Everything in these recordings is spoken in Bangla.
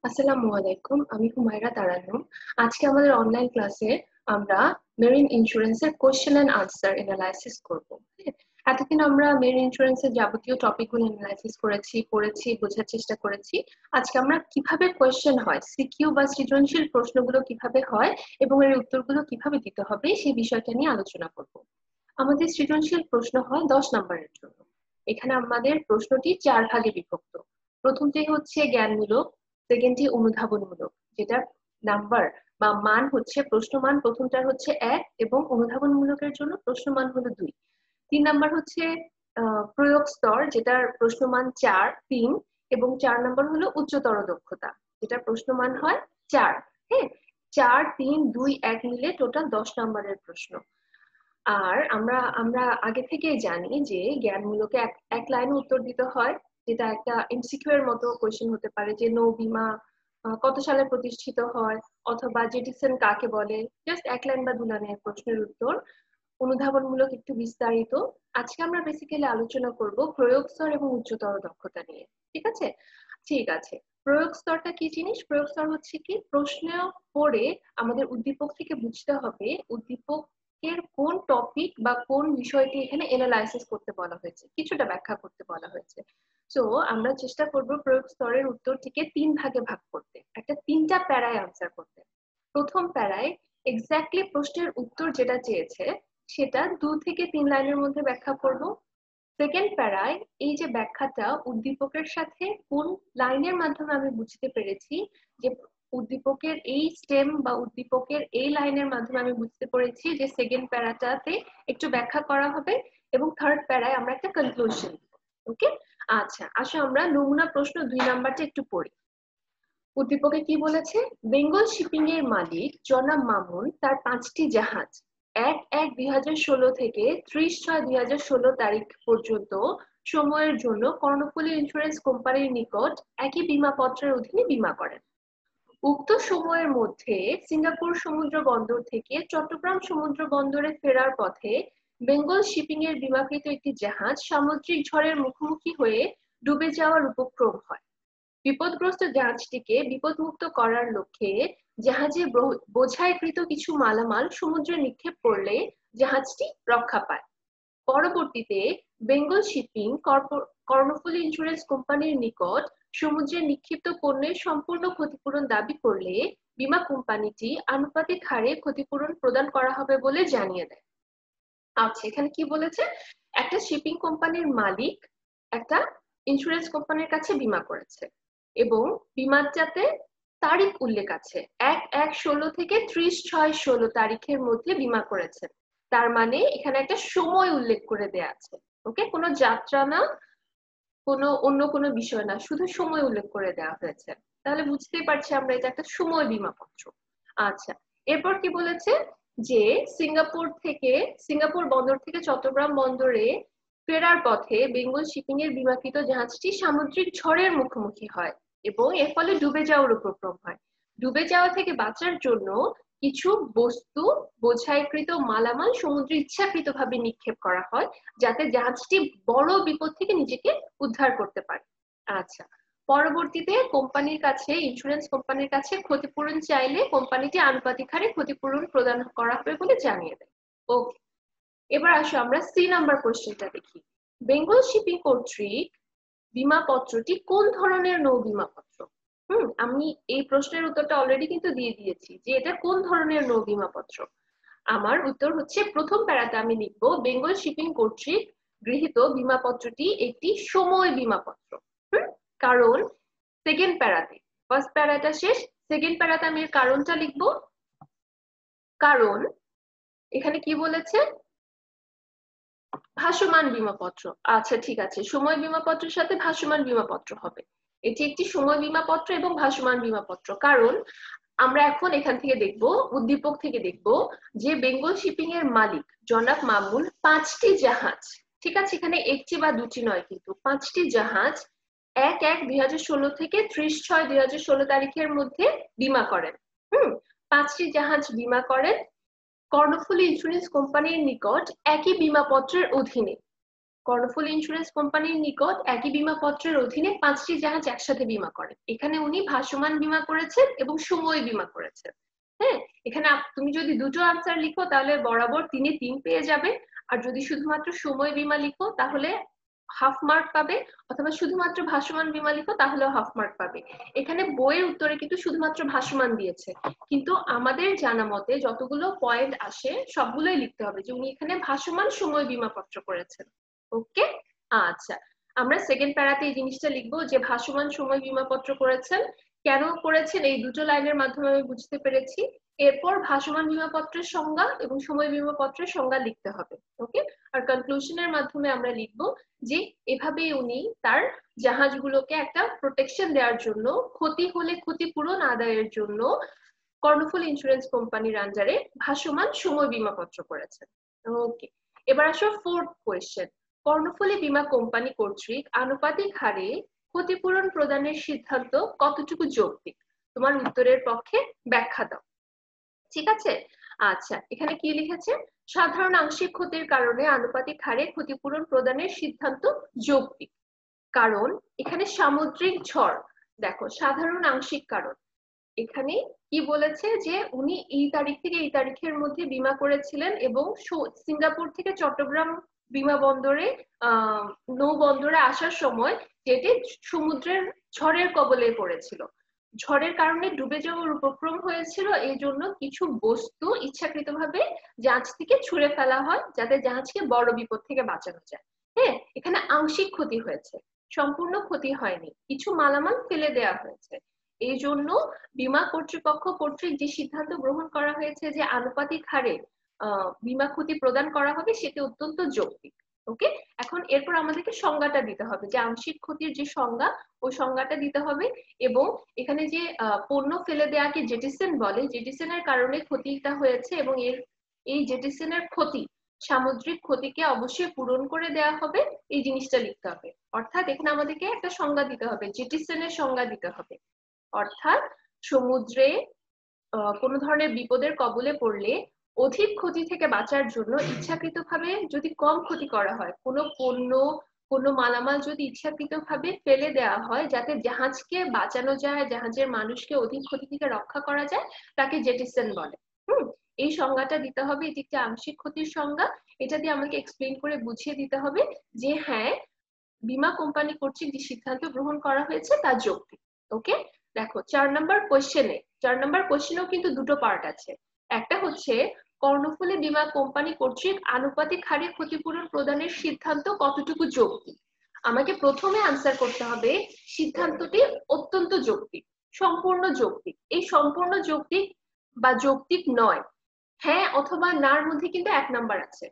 আসসালামু আলাইকুম। আমি হুমায়রা তারান্নুম। আজকে আমাদের অনলাইন ক্লাসে আমরা মেরিন ইন্স্যুরেন্সের কোয়েশ্চেন এন্ড আনসার এনালাইসিস করব। হ্যাঁ? এতদিন আমরা মেরিন ইন্স্যুরেন্সের যাবতীয় টপিকগুলো এনালাইসিস করেছি, পড়েছি, বোঝার চেষ্টা করেছি। আজকে আমরা কিভাবে কোয়েশ্চেন হয়, সিকিউ বা সৃজনশীল প্রশ্নগুলো কিভাবে হয় এবং এর উত্তরগুলো কিভাবে দিতে হবে সেই বিষয়টা নিয়ে আলোচনা করব। আমাদের সৃজনশীল প্রশ্ন হয় 10 নম্বরের জন্য। এখানে আমাদের প্রশ্নটি 4 ভাগে বিভক্ত। প্রথমটি হচ্ছে জ্ঞানমূলক, সেকেন্ডটি অনুধাবনমূলক, যেটা নাম্বার বা মান হচ্ছে প্রশ্নমান প্রথমটার হচ্ছে 1 এবং অনুধাবনমূলকের জন্য প্রশ্নমান হলো 2। 3 নাম্বার হচ্ছে প্রয়োগ স্তর, যেটার প্রশ্নমান 4, 3 এবং 4 নাম্বার হলো উচ্চতর দক্ষতা, যেটা প্রশ্নমান হয় 4। হ্যাঁ, 4, 3, 2, 1 মিলে টোটাল 10 নম্বরের প্রশ্ন। আর আমরা আমরা আগে থেকেই জানি যে জ্ঞানমূলকে এক লাইনে উত্তর দিতে হয়, যেটা একটা এমসিকিউ এর মতো কোয়েশ্চেন হতে পারে যে নৌ বিমা কত সালে প্রতিষ্ঠিত হয়, অথবা জেটিসন কাকে বলে। জাস্ট এক লাইন বা 2 লাইনের প্রশ্নের উত্তর। অনুধাবনমূলক একটু বিস্তারিত। আজকে আমরা বেসিক্যালি আলোচনা করব প্রয়োগ স্তর এবং উচ্চতর দক্ষতা নিয়ে। ঠিক আছে? ঠিক আছে। প্রয়োগ স্তরটা কি জিনিস? প্রয়োগ স্তর হচ্ছে কি, প্রশ্ন পড়ে আমাদের উদ্দীপক থেকে বুঝতে হবে উদ্দীপকের কোন টপিক বা কোন বিষয়টি এখানে এনালাইসিস করতে বলা হয়েছে, কিছুটা ব্যাখ্যা করতে বলা হয়েছে। তো আমরা চেষ্টা করব প্রয়োগ স্তরের উত্তরটিকে 3 ভাগে ভাগ করতে, একটা 3টা প্যারায় আনসার করতে। প্রথম প্যারায় এক্স্যাক্টলি প্রশ্নের উত্তর যেটা চেয়েছে সেটা 2 থেকে 3 লাইনের মধ্যে ব্যাখ্যা করব। সেকেন্ড প্যারায় এই যে ব্যাখ্যাটা উদ্দীপকের সাথে কোন লাইনের মাধ্যমে আমি বুঝতে পেরেছি যে উদ্দীপকের এই স্টেম বা উদ্দীপকের এই লাইনের মাধ্যমে আমি বুঝতে পেরেছি যে সেকেন্ড প্যারাটাতে একটু ব্যাখ্যা করা হবে, এবং থার্ড প্যারায় আমরা একটা কনক্লুশন। ওকে, আচ্ছা আসো আমরা নমুনা প্রশ্ন 2 নাম্বারটা একটু পড়ি। উদ্দীপকে কি বলেছে? বেঙ্গল শিপিং এর মালিক জনাব মামুন তার 5টি জাহাজ 1/1/2016 থেকে 30/6/2016 তারিখ পর্যন্ত সময়ের জন্য কর্ণফুলী ইন্স্যুরেন্স কোম্পানির নিকট একই বীমা পত্রের অধীনে বীমা করেন। উক্ত সময়ের মধ্যে সিঙ্গাপুর সমুদ্র বন্দর থেকে চট্টগ্রাম সমুদ্র বন্দরে ফেরার পথে বেঙ্গল শিপিং এর বীমাকৃত একটি জাহাজ সামুদ্রিক ঝড়ের মুখোমুখি হয়ে ডুবে যাওয়ার উপক্রম হয়। বিপদগ্রস্ত জাহাজটিকে বিপদমুক্ত করার লক্ষ্যে জাহাজে বোঝাইকৃত কিছু মালামাল সমুদ্রে নিক্ষেপ করলে জাহাজটি রক্ষা পায়। পরবর্তীতে বেঙ্গল শিপিং কর্ণফুলী ইন্স্যুরেন্স কোম্পানির নিকট সমুদ্রে নিক্ষিপ্ত পণ্যের সম্পূর্ণ ক্ষতিপূরণ দাবি করলে বীমা কোম্পানিটি আনুপাতিক হারে ক্ষতিপূরণ প্রদান করা হবে বলে জানিয়ে দেয়। আচ্ছা, এখানে কি বলেছে? একটা শিপিং কোম্পানির মালিক একটা ইন্স্যুরেন্স কোম্পানির কাছে বীমা করেছে এবং বীমাটাতে তারিখ উল্লেখ আছে 1/1/16 থেকে 30/6/16 তারিখের মধ্যে বীমা করেছে। তার মানে এখানে একটা সময় উল্লেখ করে দেয়া আছে। ওকে, কোনো যাত্রা না, কোনো অন্য কোনো বিষয় না, শুধু সময় উল্লেখ করে দেওয়া হয়েছে। তাহলে বুঝতেই পারছি আমরা এটা একটা সময় বীমা পত্র। আচ্ছা, এরপর কি বলেছে? যে সিঙ্গাপুর বন্দর থেকে চট্টগ্রাম বন্দরে ফেরার পথে বেঙ্গল শিপিং এর বীমাকৃত জাহাজটি সামুদ্রিক ঝড়ের মুখোমুখি হয় এবং এর ফলে ডুবে যাওয়ার উপক্রম হয়। ডুবে যাওয়া থেকে বাঁচার জন্য কিছু বস্তু বোঝাইকৃত মালামাল সমুদ্রে ইচ্ছাকৃতভাবে নিক্ষেপ করা হয়, যাতে জাহাজটি বড় বিপদ থেকে নিজেকে উদ্ধার করতে পারে। আচ্ছা, পরবর্তীতে ইন্স্যুরেন্স কোম্পানির কাছে ক্ষতিপূরণ চাইলে কোম্পানিটি আনুপাতিক হারে ক্ষতিপূরণ প্রদান করা হবে বলে জানিয়ে দেয়। ওকে, এবার আসো আমরা সি নাম্বার কোশ্চেনটা দেখি। বেঙ্গল শিপিং কর্তৃক বীমাপত্রটি কোন ধরনের নৌ বীমাপত্র? আমি এই প্রশ্নের উত্তরটা অলরেডি কিন্তু দিয়ে দিয়েছি যে এটা কোন ধরনের নৌ বীমাপত্র। আমার উত্তর হচ্ছে, প্রথম প্যারাতে আমি লিখবো বেঙ্গল শিপিং কর্তৃক গৃহীত বীমাপত্রটি একটি সময় বীমাপত্র। কারণ সেকেন্ড প্যারাতে, ফার্স্ট প্যারাটা শেষ, সেকেন্ড প্যারাতে আমি এর কারণটা লিখবো। কারণ এখানে কি বলেছে? ভাসমান বীমাপত্র। আচ্ছা ঠিক আছে, সময় বীমাপত্রের সাথে ভাসমান বীমাপত্র হবে। এটি একটি সময় বীমাপত্র এবং ভাসমান বীমাপত্র। কারণ আমরা এখন এখান থেকে দেখব, উদ্দীপক থেকে দেখব যে বেঙ্গল শিপিং এর মালিক জনাব মামুন 5টি জাহাজ, ঠিক আছে, এখানে একটি বা দুটি নয়, কিন্তু 5টি জাহাজ 1/1/2016 থেকে 30/6/2016 তারিখের মধ্যে বীমা করেন। 5টি জাহাজ বীমা করেন কর্ণফুলী ইন্স্যুরেন্স কোম্পানির নিকট একই বীমাপত্রের অধীনে। কর্ণফুলী ইন্স্যুরেন্স কোম্পানির নিকট একই বীমা পত্রের অধীনে 5টি জাহাজ একসাথে বীমা করেন। এখানে উনি ভাসমান বীমা করেছেন এবং সময় বীমা করেছেন। হ্যাঁ, এখানে তুমি যদি দুটো আনসার লিখো তাহলে বরাবর 3-3 পেয়ে যাবে, আর যদি শুধুমাত্র সময় বীমা লিখো তাহলে হাফ মার্ক পাবে, অথবা শুধুমাত্র ভাসমান বীমা লিখো তাহলে হাফ মার্ক পাবে। এখানে বইয়ের উত্তরে কিন্তু শুধুমাত্র ভাসমান দিয়েছে, কিন্তু আমাদের জানা মতে যতগুলো পয়েন্ট আসে সবগুলোই লিখতে হবে যে উনি এখানে ভাসমান সময় বীমা পত্র করেছেন। ওকে, আচ্ছা, আমরা সেকেন্ড প্যারাতে এই জিনিসটা লিখবো যে ভাসমান সময় বীমাপত্র করেছেন। কেন করেছেন এই দুটো লাইনের মাধ্যমে আমি বুঝতে পেরেছি। এরপর ভাসমান বীমাপত্রের সংজ্ঞা এবং সময় বীমাপত্রের সংজ্ঞা লিখতে হবে। ওকে, আর কনক্লুশনের মাধ্যমে আমরা লিখবো যে এভাবে উনি তার জাহাজগুলোকে একটা প্রোটেকশন দেওয়ার জন্য, ক্ষতি হলে ক্ষতিপূরণ আদায়ের জন্য কর্ণফুলী ইন্স্যুরেন্স কোম্পানির আন্ডারে ভাসমান সময় বীমাপত্র করেছেন। ওকে, এবার আসো ফোর্থ কোয়েশ্চেন। কর্ণফুলী বীমা কোম্পানি কর্তৃক আনুপাতিক হারে ক্ষতিপূরণ প্রদানের সিদ্ধান্ত কতটুকু যৌক্তিক? তোমার উত্তরের পক্ষে ব্যাখ্যা দাও। ঠিক আছে, আচ্ছা, এখানে কি লিখেছে? সাধারণ আংশিক ক্ষতির কারণে আনুপাতিক হারে ক্ষতিপূরণ প্রদানের সিদ্ধান্ত যৌক্তিক। কারণ এখানে সামুদ্রিক ঝড়, দেখো সাধারণ আংশিক কারণ, এখানে কি বলেছে যে উনি এই তারিখ থেকে এই তারিখের মধ্যে বীমা করেছিলেন এবং সিঙ্গাপুর থেকে চট্টগ্রাম বিমানবন্দরে নৌবন্দরে আসার সময় যেটি সমুদ্রের ঝড়ের কবলে পড়েছিল। ঝড়ের কারণে ডুবে যাওয়ার উপক্রম হয়েছিল, এই জন্য কিছু বস্তু ইচ্ছাকৃতভাবে জাহাজ থেকে ছুঁড়ে ফেলা হয় যাতে জাহাজকে বড় বিপদ থেকে বাঁচানো যায়। হ্যাঁ, এখানে আংশিক ক্ষতি হয়েছে, সম্পূর্ণ ক্ষতি হয়নি, কিছু মালামাল ফেলে দেওয়া হয়েছে। এই জন্য বীমা কর্তৃপক্ষ কর্তৃক যে সিদ্ধান্ত গ্রহণ করা হয়েছে যে আনুপাতিক হারে বীমা ক্ষতি প্রদান করা হবে সেটি অত্যন্ত যৌক্তিক। ওকে, এখন এরপর আমাদেরকে সংজ্ঞাটা দিতে হবে যে আংশিক ক্ষতির যে সংজ্ঞা, ওই সংজ্ঞাটা দিতে হবে। এবং এখানে যে পণ্য ফেলে দেওয়াকে জেটিসন বলে, জেটিসনের কারণে ক্ষতিটা হয়েছে এবং এই জেটিসনের ক্ষতি, সামুদ্রিক ক্ষতিকে অবশ্যই পূরণ করে দেওয়া হবে, এই জিনিসটা লিখতে হবে। অর্থাৎ এখানে আমাদেরকে একটা সংজ্ঞা দিতে হবে, জেটিসনের সংজ্ঞা দিতে হবে। অর্থাৎ সমুদ্রে কোনো ধরনের বিপদের কবলে পড়লে অধিক ক্ষতি থেকে বাঁচার জন্য ইচ্ছাকৃতভাবে যদি কম ক্ষতি করা হয়, কোনো পণ্য কোনো মালামাল যদি ইচ্ছাকৃতভাবে ফেলে দেওয়া হয় যাতে জাহাজকে বাঁচানো যায়, জাহাজের মানুষকে অধিক ক্ষতি থেকে রক্ষা করা যায়, তাকে জেটিসন বলে। এই সংজ্ঞাটা দিতে হবে, এটি একটি আংশিক ক্ষতির সংজ্ঞা। এটা দিয়ে আমাকে এক্সপ্লেন করে বুঝিয়ে দিতে হবে যে হ্যাঁ, বীমা কোম্পানি কর্তৃক যে সিদ্ধান্ত গ্রহণ করা হয়েছে তা যৌক্তিক। ওকে, দেখো 4 নম্বর কোয়েশ্চেনেও কিন্তু দুটো পার্ট আছে। একটা হচ্ছে কর্ণফুলী বীমা কোম্পানি কর্তৃক আনুপাতিক হারে ক্ষতিপূরণ প্রদানের সিদ্ধান্ত কতটুকু যৌক্তিক। আমাকে প্রথমে আনসার করতে হবে সিদ্ধান্তটি অত্যন্ত যৌক্তিক, সম্পূর্ণ যৌক্তিক। এই সম্পূর্ণ যৌক্তিক বা যৌক্তিক নয়, হ্যাঁ অথবা নার মধ্যে কিন্তু 1 নাম্বার আছে।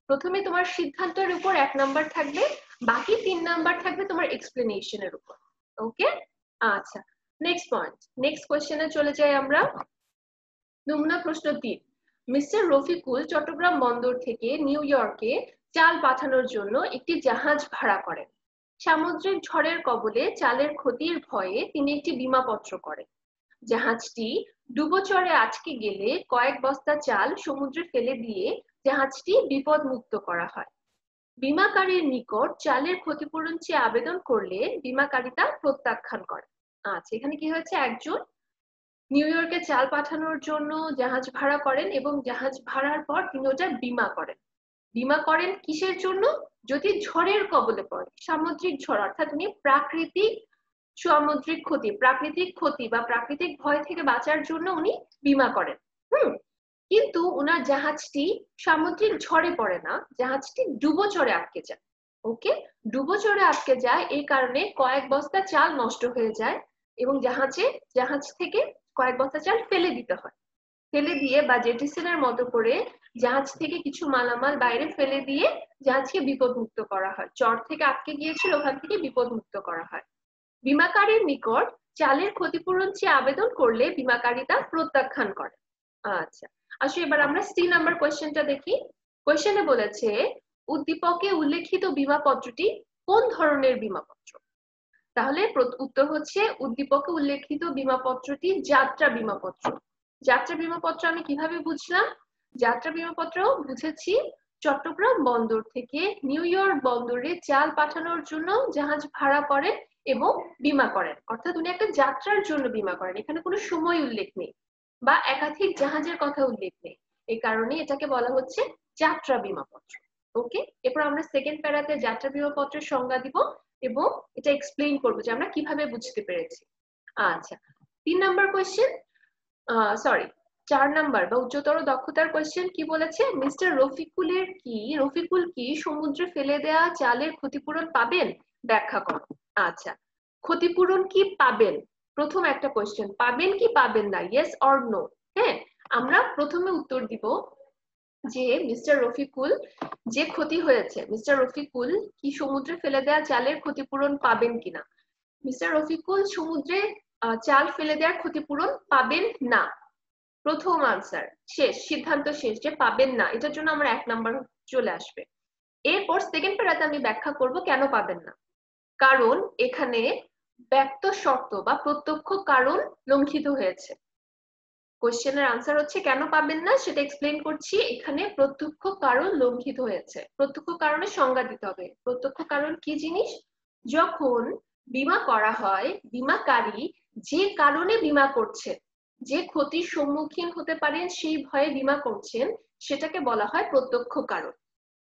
প্রথমে তোমার সিদ্ধান্তের উপর 1 নাম্বার থাকবে, বাকি 3 নাম্বার থাকবে তোমার এক্সপ্লেনেশনের উপর। ওকে, আচ্ছা, নেক্সট পয়েন্ট, নেক্সট কোয়েশ্চেনে চলে যাই আমরা। নমুনা প্রশ্ন 3। মিস্টার রফিকুল চট্টগ্রাম বন্দর থেকে নিউ ইয়র্কে চাল পাঠানোর জন্য একটি জাহাজ ভাড়া করেন। সামুদ্রিক ঝড়ের কবলে চালের ক্ষতির ভয়ে তিনি একটি বীমাপত্র করেন। জাহাজটি ডুবোচরে আটকে গেলে কয়েক বস্তা চাল সমুদ্রে ফেলে দিয়ে জাহাজটি বিপদমুক্ত করা হয়। বীমাকারীর নিকট চালের ক্ষতিপূরণ চেয়ে আবেদন করলে বীমাকারী তা প্রত্যাখ্যান করে। আচ্ছা, এখানে কি হয়েছে? একজন নিউ ইয়র্কে চাল পাঠানোর জন্য জাহাজ ভাড়া করেন এবং জাহাজ ভাড়ার পর তিনি ওটা বীমা করেন। বীমা করেন কিসের জন্য? যদি ঝড়ের কবলে পড়ে, সামুদ্রিক ঝড়, অর্থাৎ উনি প্রাকৃতিক সামুদ্রিক ক্ষতি, প্রাকৃতিক ক্ষতি বা প্রাকৃতিক ভয় থেকে বাঁচার জন্য উনি বীমা করেন। কিন্তু ওনার জাহাজটি সামুদ্রিক ঝড়ে পড়ে না, জাহাজটি ডুবোচরে আটকে যায়। ওকে, ডুবোচরে আটকে যায়, এই কারণে কয়েক বস্তা চাল নষ্ট হয়ে যায় এবং জাহাজ থেকে কয়েক বস্তা চাল ফেলে দিতে হয়। ফেলে দিয়ে বা জেটিসনের মতো করে জাহাজ থেকে কিছু মালামাল বাইরে ফেলে দিয়ে জাহাজকে বিপদমুক্ত করা হয়। চর থেকে আটকে গিয়েছিল, ওখান থেকে বিপদমুক্ত করা হয়। বীমাকারীর নিকট চালের ক্ষতিপূরণ চেয়ে আবেদন করলে বীমাকারী তা প্রত্যাখ্যান করে। আচ্ছা, আসলে এবার আমরা সি নাম্বার কোয়েশ্চেনটা দেখি। কোয়েশ্চেনে বলেছে উদ্দীপকে উল্লেখিত বীমাপত্রটি কোন ধরনের বীমাপত্র? তাহলে উত্তর হচ্ছে উদ্দীপকে উল্লেখিত বীমাপত্রটি যাত্রা বীমাপত্র। যাত্রা বীমাপত্র আমি কিভাবে বুঝলাম? যাত্রা বীমাপত্র বুঝেছি চট্টগ্রাম বন্দর থেকে নিউ ইয়র্ক বন্দরে চাল পাঠানোর জন্য জাহাজ ভাড়া করেন এবং বীমা করেন। অর্থাৎ উনি একটা যাত্রার জন্য বীমা করেন, এখানে কোনো সময় উল্লেখ নেই বা একাধিক জাহাজের কথা উল্লেখ নেই, এই কারণে এটাকে বলা হচ্ছে যাত্রা বীমাপত্র। ওকে, এরপর আমরা সেকেন্ড প্যারাতে যাত্রা বীমাপত্রের সংজ্ঞা দিব এবং এটা এক্সপ্লেইন করবো যে আমরা কিভাবে বুঝতে পেরেছি। আচ্ছা, 3 নাম্বার কোয়েশ্চেন, সরি 4 নাম্বার বা উচ্চতর দক্ষতার কোয়েশ্চেন কি বলেছে, মিস্টার রফিকুল কি সমুদ্রে ফেলে দেয়া চালের ক্ষতিপূরণ পাবেন, ব্যাখ্যা করো। আচ্ছা, ক্ষতিপূরণ কি পাবেন, প্রথম একটা কোয়েশ্চেন, পাবেন কি পাবেন না, ইয়েস অর নো। হ্যাঁ, আমরা প্রথমে উত্তর দিব যে মিস্টার রফিকুল যে ক্ষতি হয়েছে, মিস্টার রফিকুল কি সমুদ্রে ফেলে দেয়া চালের ক্ষতিপূরণ পাবেন কিনা। মিস্টার রফিকুল সমুদ্রে চাল ফেলে দেওয়ার ক্ষতিপূরণ পাবেন না, প্রথম আনসার শেষ, সিদ্ধান্ত শেষ যে পাবেন না, এটার জন্য আমরা 1 নাম্বার চলে আসবে। এরপর সেকেন্ড প্যারাতে আমি ব্যাখ্যা করব কেন পাবেন না, কারণ এখানে ব্যক্ত শর্ত বা প্রত্যক্ষ কারণ লঙ্ঘিত হয়েছে। কোশ্চেনের আনসার হচ্ছে কেন পাবেন না সেটা এক্সপ্লেন করছি, এখানে প্রত্যক্ষ কারণ লঙ্ঘিত হয়েছে। প্রত্যক্ষ কারণের সংজ্ঞা দিতে হবে। প্রত্যক্ষ কারণ কি জিনিস, যখন বীমা করা হয়, বীমাকারী যে কারণে বীমা করছেন, যে ক্ষতির সম্মুখীন হতে পারেন সেই ভয়ে বীমা করছেন, সেটাকে বলা হয় প্রত্যক্ষ কারণ।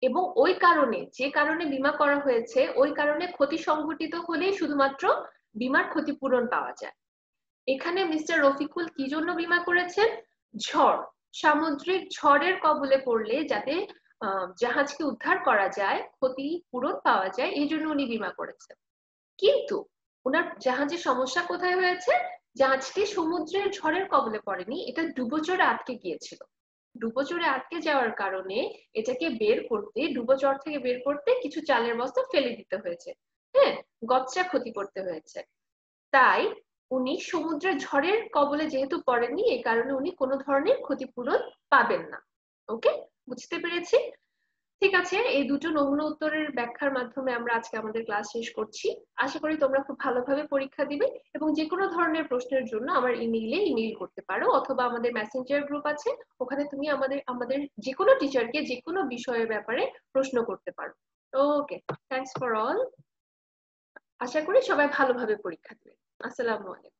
এবং ওই কারণে, যে কারণে বীমা করা হয়েছে, ওই কারণে ক্ষতি সংঘটিত হলেই শুধুমাত্র বীমার ক্ষতিপূরণ পাওয়া যায়। এখানে মিস্টার রফিকুল কি জন্য বীমা করেছেন, ঝড়, সামুদ্রিক ঝড়ের কবলে পড়লে যাতে জাহাজকে উদ্ধার করা যায়, ক্ষতিপূরণ পাওয়া যায়, এই জন্য উনি বীমা করেছেন। কিন্তু ওনার জাহাজের সমস্যা কোথায় হয়েছে, জাহাজটি সমুদ্রের ঝড়ের কবলে পড়েনি, এটা ডুবোচরে আটকে গিয়েছিল। ডুবোচরে আটকে যাওয়ার কারণে এটাকে বের করতে, ডুবোচর থেকে বের করতে কিছু চালের বস্তা ফেলে দিতে হয়েছে, হ্যাঁ, গচ্চা ক্ষতি করতে হয়েছে। তাই উনি সমুদ্রের ঝড়ের কবলে যেহেতু পড়েননি, এই কারণে উনি কোনো ধরনের ক্ষতিপূরণ পাবেন না। ওকে, বুঝতে পেরেছি। ঠিক আছে, এই দুটো নমুনা উত্তরের ব্যাখ্যার মাধ্যমে আমরা আজকে আমাদের ক্লাস শেষ করছি। আশা করি তোমরা খুব ভালোভাবে পরীক্ষা দিবে এবং যে কোনো ধরনের প্রশ্নের জন্য আমার ইমেইল করতে পারো, অথবা আমাদের মেসেঞ্জার গ্রুপ আছে, ওখানে তুমি আমাদের যে কোনো টিচারকে যে কোনো বিষয়ের ব্যাপারে প্রশ্ন করতে পারো। ওকে, থ্যাঙ্কস ফর অল। আশা করি সবাই ভালোভাবে পরীক্ষা দেবে। আসসালামু আলাইকুম।